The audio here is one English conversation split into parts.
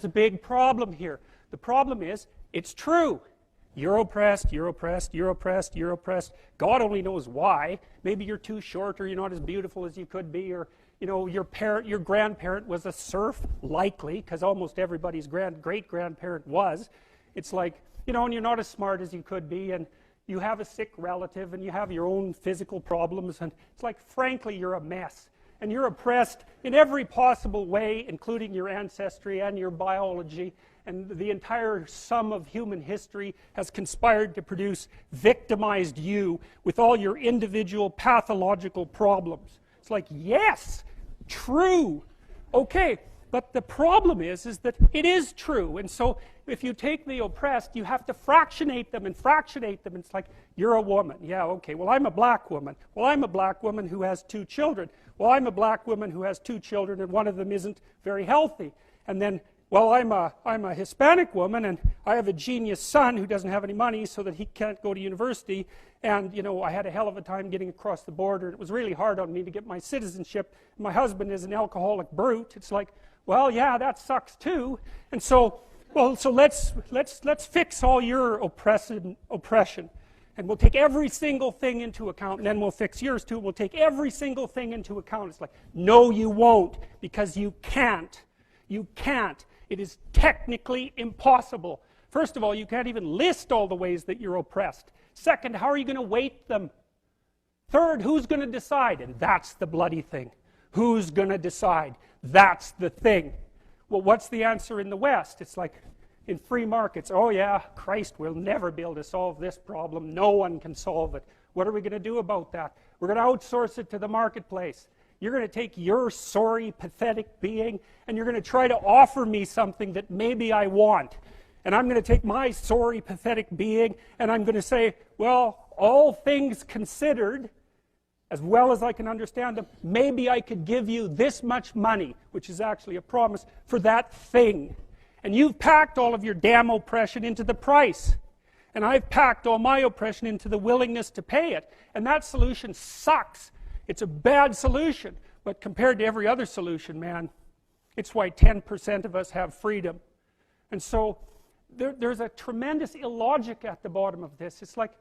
It's a big problem here. The problem is, it's true. You're oppressed, you're oppressed, you're oppressed, you're oppressed. God only knows why. Maybe you're too short, or you're not as beautiful as you could be, or your grandparent was a serf, likely, because almost everybody's great-grandparent was. It's like, and you're not as smart as you could be, and you have a sick relative, and you have your own physical problems, and it's like, frankly, you're a mess. And you're oppressed in every possible way, including your ancestry and your biology, and the entire sum of human history has conspired to produce victimized you with all your individual pathological problems. It's like, yes, true. Okay, but the problem is that it is true. And so if you take the oppressed, you have to fractionate them and fractionate them. It's like, you're a woman. Yeah, okay, well, I'm a black woman. Well, I'm a black woman who has 2 children. Well, I'm a black woman who has 2 children, and one of them isn't very healthy. And then, well, I'm a Hispanic woman, and I have a genius son who doesn't have any money so that he can't go to university. And, I had a hell of a time getting across the border. It was really hard on me to get my citizenship. My husband is an alcoholic brute. It's like, well, yeah, that sucks too. And so, let's fix all your oppression. And we'll take every single thing into account, and then we'll fix yours too. We'll take every single thing into account. It's like, no, you won't, because you can't. You can't. It is technically impossible. First of all, you can't even list all the ways that you're oppressed. Second, how are you going to weight them? Third, who's going to decide? And that's the bloody thing. Who's going to decide? That's the thing. Well, what's the answer in the West? It's like, in free markets, oh yeah, Christ will never be able to solve this problem. No one can solve it. What are we going to do about that? We're going to outsource it to the marketplace. You're going to take your sorry, pathetic being, and you're going to try to offer me something that maybe I want. And I'm going to take my sorry, pathetic being, and I'm going to say, well, all things considered, as well as I can understand them, maybe I could give you this much money, which is actually a promise, for that thing. And you've packed all of your damn oppression into the price. And I've packed all my oppression into the willingness to pay it. And that solution sucks. It's a bad solution. But compared to every other solution, man, it's why 10% of us have freedom. And so there's a tremendous illogic at the bottom of this. It's like,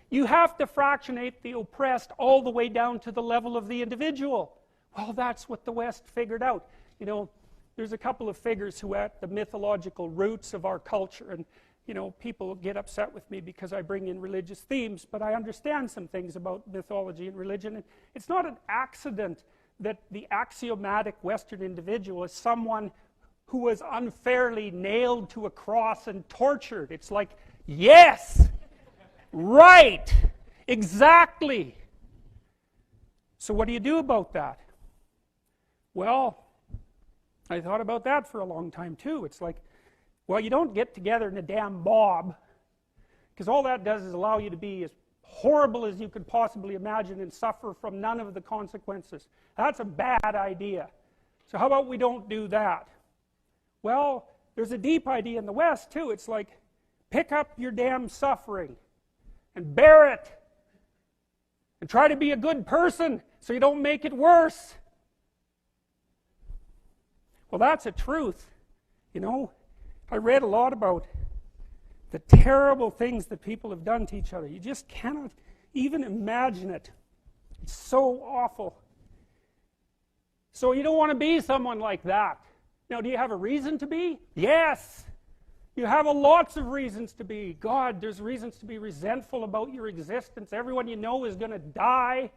you have to fractionate the oppressed all the way down to the level of the individual. Well, that's what the West figured out. There's a couple of figures who are at the mythological roots of our culture, and people get upset with me because I bring in religious themes, but I understand some things about mythology and religion. And it's not an accident that the axiomatic Western individual is someone who was unfairly nailed to a cross and tortured. It's like, yes, right, exactly. So what do you do about that? Well, I thought about that for a long time too. It's like, well, you don't get together in a damn mob, because all that does is allow you to be as horrible as you could possibly imagine and suffer from none of the consequences. That's a bad idea. So how about we don't do that? Well, there's a deep idea in the West too. It's like, pick up your damn suffering and bear it and try to be a good person so you don't make it worse. Well, that's a truth. I read a lot about the terrible things that people have done to each other. You just cannot even imagine it. It's so awful. So you don't want to be someone like that. Now, do you have a reason to be? Yes. You have lots of reasons to be. God, there's reasons to be resentful about your existence. Everyone you know is going to die.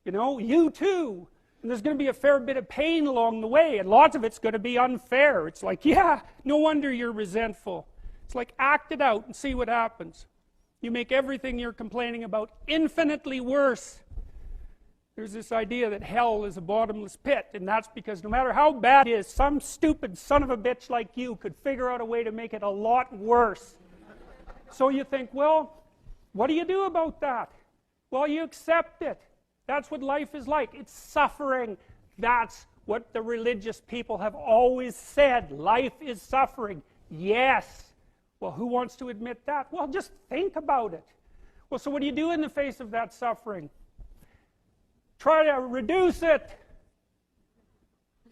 You too. And there's going to be a fair bit of pain along the way, and lots of it's going to be unfair. It's like, yeah, no wonder you're resentful. It's like, act it out and see what happens. You make everything you're complaining about infinitely worse. There's this idea that hell is a bottomless pit, and that's because no matter how bad it is, some stupid son of a bitch like you could figure out a way to make it a lot worse. So you think, well, what do you do about that? Well, you accept it. That's what life is like. It's suffering. That's what the religious people have always said. Life is suffering. Yes. Well, who wants to admit that? Well, just think about it. Well, so what do you do in the face of that suffering? Try to reduce it.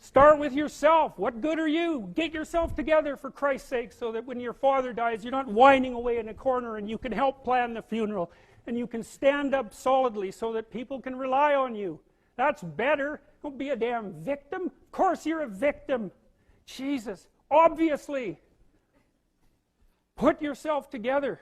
Start with yourself. What good are you? Get yourself together for Christ's sake, so that when your father dies, you're not whining away in a corner, and you can help plan the funeral, and you can stand up solidly so that people can rely on you. That's better. Don't be a damn victim. Of course you're a victim. Jesus, obviously. Put yourself together.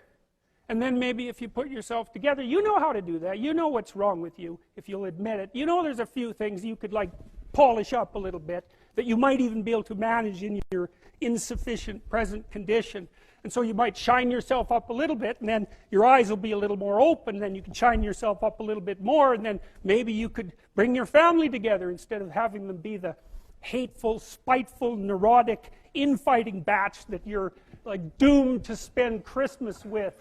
And then maybe if you put yourself together, you know how to do that. You know what's wrong with you, if you'll admit it. You know there's a few things you could like polish up a little bit, that you might even be able to manage in your insufficient present condition. And so you might shine yourself up a little bit, and then your eyes will be a little more open, then you can shine yourself up a little bit more, and then maybe you could bring your family together instead of having them be the hateful, spiteful, neurotic, infighting batch that you're like doomed to spend Christmas with.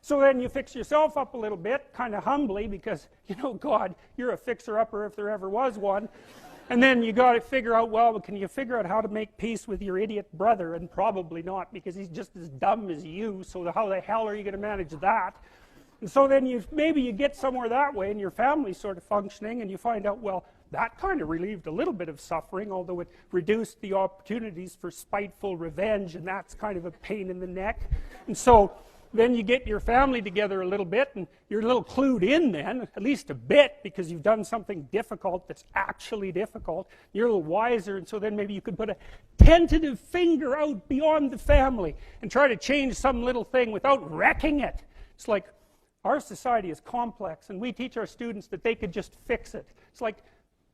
So then you fix yourself up a little bit, kind of humbly, because, you know, God, you're a fixer-upper if there ever was one. And then you got to figure out, well, can you figure out how to make peace with your idiot brother? And probably not, because he's just as dumb as you, so how the hell are you going to manage that? And so then maybe you get somewhere that way, and your family's sort of functioning, and you find out, well, that kind of relieved a little bit of suffering, although it reduced the opportunities for spiteful revenge, and that's kind of a pain in the neck. And so then you get your family together a little bit, and you're a little clued in then, at least a bit, because you've done something difficult that's actually difficult. You're a little wiser, and so then maybe you could put a tentative finger out beyond the family and try to change some little thing without wrecking it. It's like, our society is complex, and we teach our students that they could just fix it. It's like,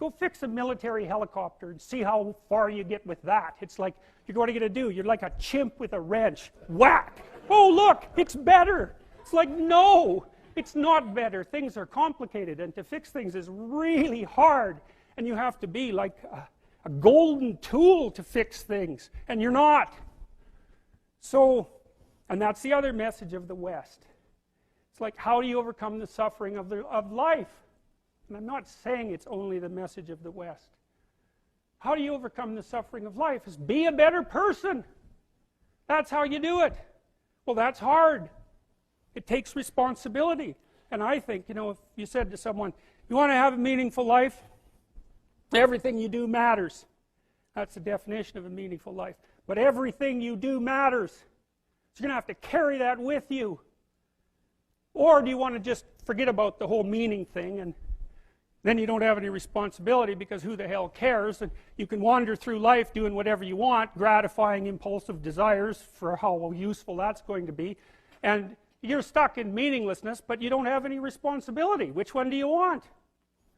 go fix a military helicopter and see how far you get with that. It's like, what are you going to do? You're like a chimp with a wrench. Whack! Oh, look, it's better. It's like, no, it's not better. Things are complicated, and to fix things is really hard, and you have to be like a golden tool to fix things, and you're not. So, and that's the other message of the West. It's like, how do you overcome the suffering of life? And I'm not saying it's only the message of the West. How do you overcome the suffering of life? Is be a better person. That's how you do it. Well, that's hard. It takes responsibility. And I think, you know, if you said to someone, you want to have a meaningful life? Everything you do matters. That's the definition of a meaningful life. But everything you do matters. So you're going to have to carry that with you. Or do you want to just forget about the whole meaning thing, and then you don't have any responsibility, because who the hell cares? And you can wander through life doing whatever you want, gratifying impulsive desires for how useful that's going to be. And you're stuck in meaninglessness, but you don't have any responsibility. Which one do you want?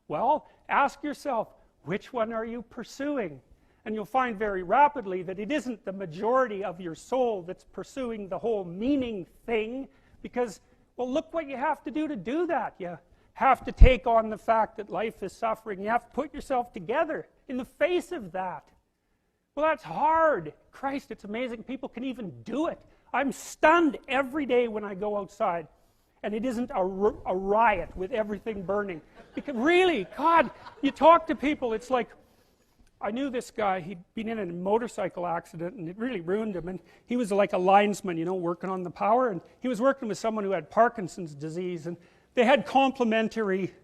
Well, ask yourself, which one are you pursuing? And you'll find very rapidly that it isn't the majority of your soul that's pursuing the whole meaning thing, because, well, look what you have to do that. You have to take on the fact that life is suffering. You have to put yourself together in the face of that. Well, that's hard. Christ, it's amazing people can even do it. I'm stunned every day when I go outside, and it isn't a riot with everything burning. Because really, God, you talk to people, it's like, I knew this guy, he'd been in a motorcycle accident, and it really ruined him, and he was like a linesman, you know, working on the power, and he was working with someone who had Parkinson's disease, and they had complementary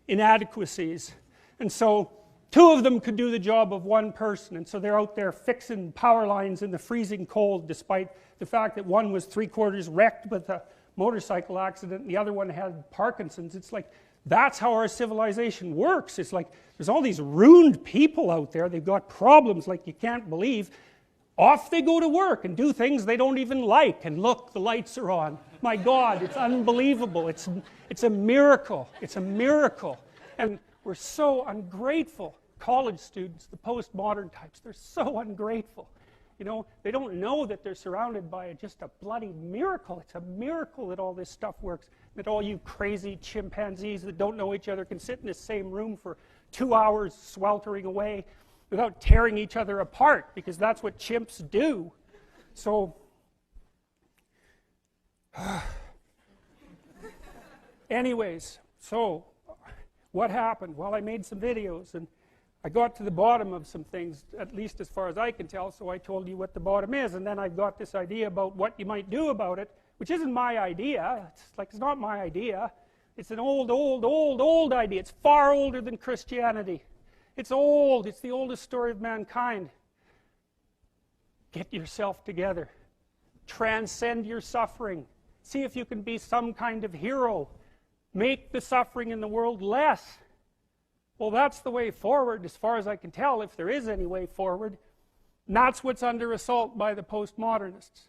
inadequacies, and so two of them could do the job of one person, and so they're out there fixing power lines in the freezing cold, despite the fact that one was 3/4 wrecked with a motorcycle accident and the other one had Parkinson's. It's like, that's how our civilization works. It's like, there's all these ruined people out there, they've got problems like you can't believe. Off they go to work and do things they don't even like, and look, the lights are on. My God, it's unbelievable. It's a miracle. It's a miracle. And we're so ungrateful. College students, the postmodern types, they're so ungrateful. You know, they don't know that they're surrounded by just a bloody miracle. It's a miracle that all this stuff works, that all you crazy chimpanzees that don't know each other can sit in the same room for 2 hours sweltering away without tearing each other apart, because that's what chimps do. So, anyways, so what happened? Well, I made some videos, and I got to the bottom of some things, at least as far as I can tell, so I told you what the bottom is, and then I got this idea about what you might do about it, which isn't my idea. It's not my idea. It's an old idea. It's far older than Christianity. It's old. It's the oldest story of mankind. Get yourself together. Transcend your suffering. See if you can be some kind of hero. Make the suffering in the world less. Well, that's the way forward, as far as I can tell, if there is any way forward. And that's what's under assault by the postmodernists.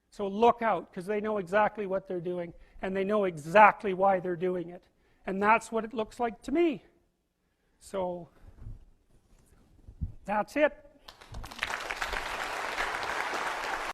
So look out, because they know exactly what they're doing, and they know exactly why they're doing it. And that's what it looks like to me. So, that's it.